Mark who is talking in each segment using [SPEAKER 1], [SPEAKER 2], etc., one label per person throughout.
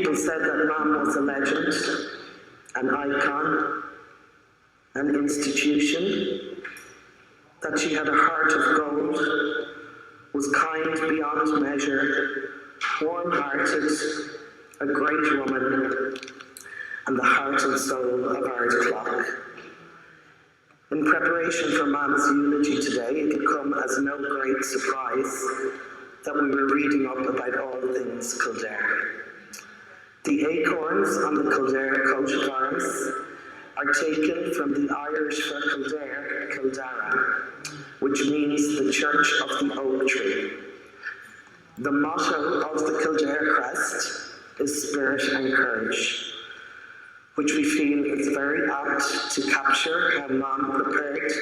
[SPEAKER 1] people said that Mam was a legend, an icon, an institution, that she had a heart of gold, was kind beyond measure, warm-hearted, a great woman, and the heart and soul of our clock. In preparation for Mam's eulogy today, it had come as no great surprise that we were reading up about all things Kildare. The acorns on the Kildare coat of arms are taken from the Irish for Kildare, Kildara, which means the Church of the Oak Tree. The motto of the Kildare crest is Spirit and Courage, which we feel is very apt to capture how Mam prepared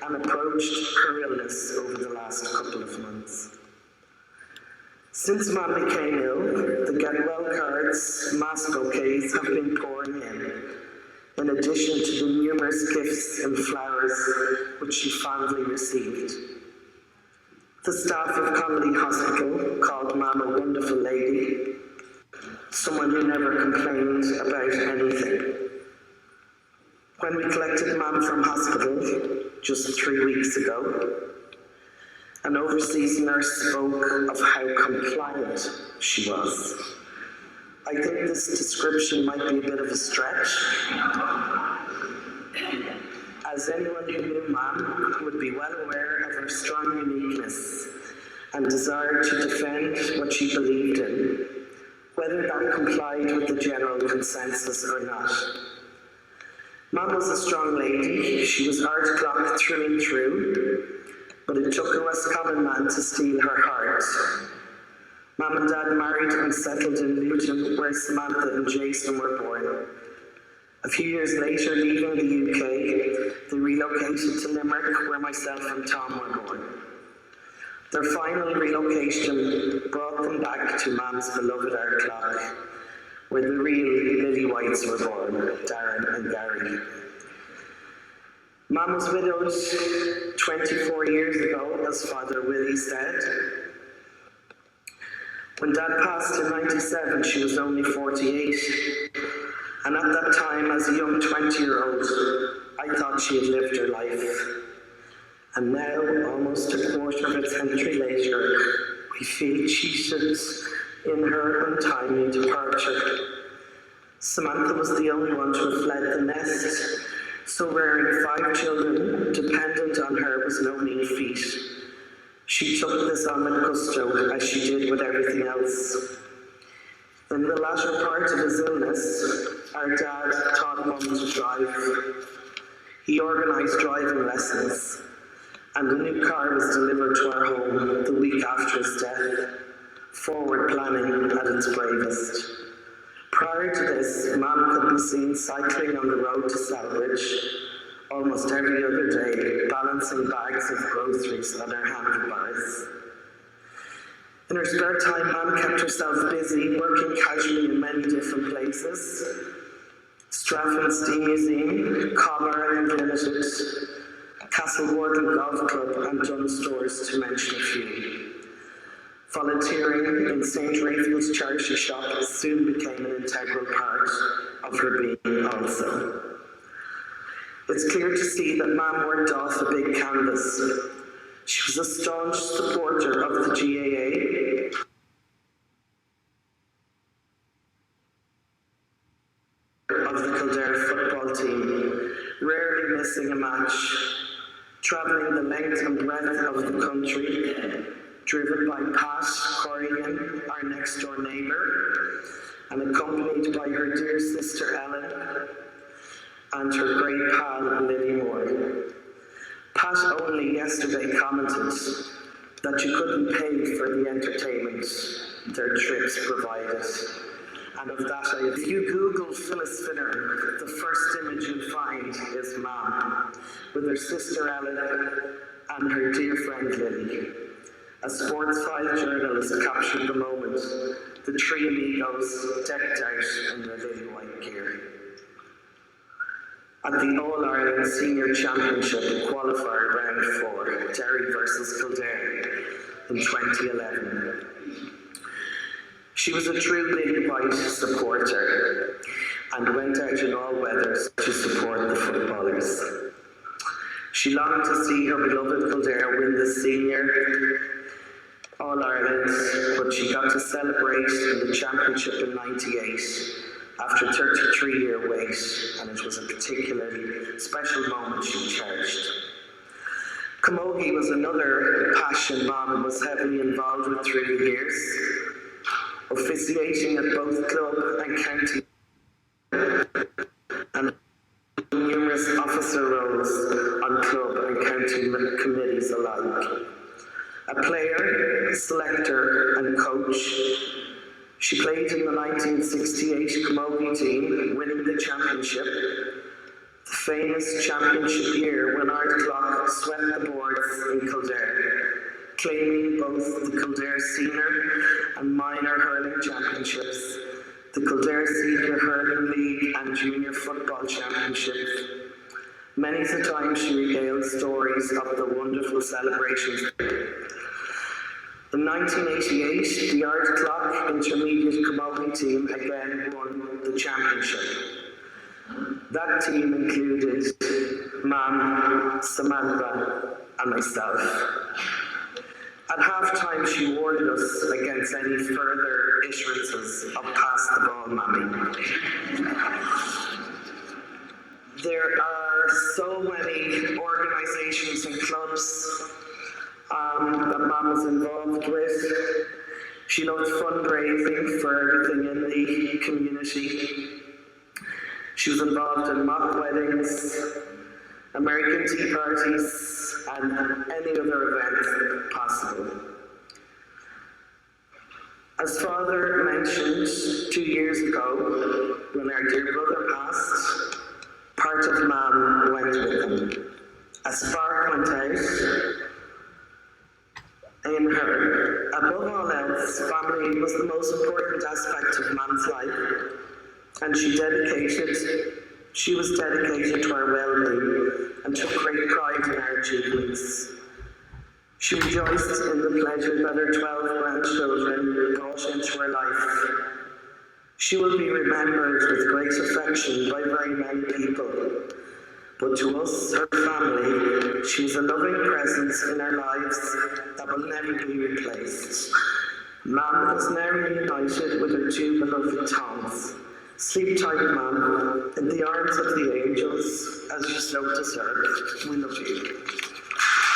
[SPEAKER 1] and approached her illness over the last couple of months. Since Mam became ill, the get well cards, mass bouquets have been pouring in addition to the numerous gifts and flowers which she fondly received. The staff of Connolly Hospital called Mam a wonderful lady, someone who never complained about anything. When we collected Mam from hospital just 3 weeks ago, an overseas nurse spoke of how compliant she was. I think this description might be a bit of a stretch. As anyone who knew Mam would be well aware of her strong uniqueness and desire to defend what she believed in, whether that complied with the general consensus or not. Mam was a strong lady. She was art clock through and through, but it took a Roscommon man to steal her heart. Mam and Dad married and settled in Luton, where Samantha and Jason were born. A few years later, leaving the UK, they relocated to Limerick, where myself and Tom were born. Their final relocation brought them back to Mam's beloved Ardclough, where the real Lily Whites were born, Darren and Gary. Mam was widowed 24 years ago, as Father Willie said. When Dad passed in '97, she was only 48. And at that time, as a young 20-year-old, I thought she had lived her life. And now, almost a quarter of a century later, we feel cheated in her untimely departure. Samantha was the only one to have fled the nest, so rearing 5 children dependent on her was no mean feat. She took this on with gusto, as she did with everything else. In the latter part of his illness, our dad taught Mum to drive. He organised driving lessons, and a new car was delivered to our home the week after his death. Forward planning at its bravest. Prior to this, Mam could be seen cycling on the road to Salbridge almost every other day, balancing bags of groceries on her handlebars. In her spare time, Mam kept herself busy, working casually in many different places. Strathern Steam Museum, Collar Unlimited, Castle Warden Golf Club and Dunn Stores, to mention a few. Volunteering in St. Raphael's charity shop soon became an integral part of her being also. It's clear to see that Mam worked off a big canvas. She was a staunch supporter of the GAA, of the Kildare football team, rarely missing a match, travelling the length and breadth of the country, driven by Pat, Corry, our next door neighbour, and accompanied by her dear sister Ellen and her great pal Lily Moore. Pat only yesterday commented that you couldn't pay for the entertainment their trips provided. And of that, if you Google Phyllis Finneran, the first image you'll find is Mam, with her sister Ellen and her dear friend Lily. A Sports 5 journalist captured the moment, the 3 amigos decked out in their lily white gear. At the All-Ireland Senior Championship qualifier round 4, Derry versus Kildare in 2011. She was a true Lily White supporter and went out in all weathers to support the footballers. She longed to see her beloved Kildare win the senior All-Ireland, but she got to celebrate in the championship in '98 after a 33-year wait, and it was a particularly special moment she cherished. Camogie was another passion Mum was heavily involved with through the years, officiating at both club and county and numerous officer roles on club and county committees alike. A player, selector and coach, she played in the 1968 Camogie team, winning the championship. The famous championship year when Ardclough swept the boards in Kildare, claiming both the Kildare Senior and Minor Hurling Championships, the Kildare Senior Hurling League and Junior Football Championships. Many a time she regaled stories of the wonderful celebrations. In 1988, the Ardclough Intermediate Camogie team again won the championship. That team included Mum, Samantha and myself. At half-time, she warned us against any further utterances of "pass the ball, Mammy." There are so many organisations and clubs that Mum is involved with. She loves fundraising for everything in the community. She was involved in mock weddings, American tea parties, and any other event possible. As Father mentioned 2 years ago, when our dear brother passed, part of Mum went with him. A spark went out in her. Above all else, family was the most important aspect of Mum's life, and she was dedicated to our well-being and took great pride in our achievements. She rejoiced in the pleasure that her 12 grandchildren brought into her life. She will be remembered with great affection by very many people, but to us, her family, she is a loving presence in our lives that will never be replaced. Mum is now reunited with her 2 beloved Toms. Sleep tight, Mum, in the arms of the angels, as you so deserve. We love you.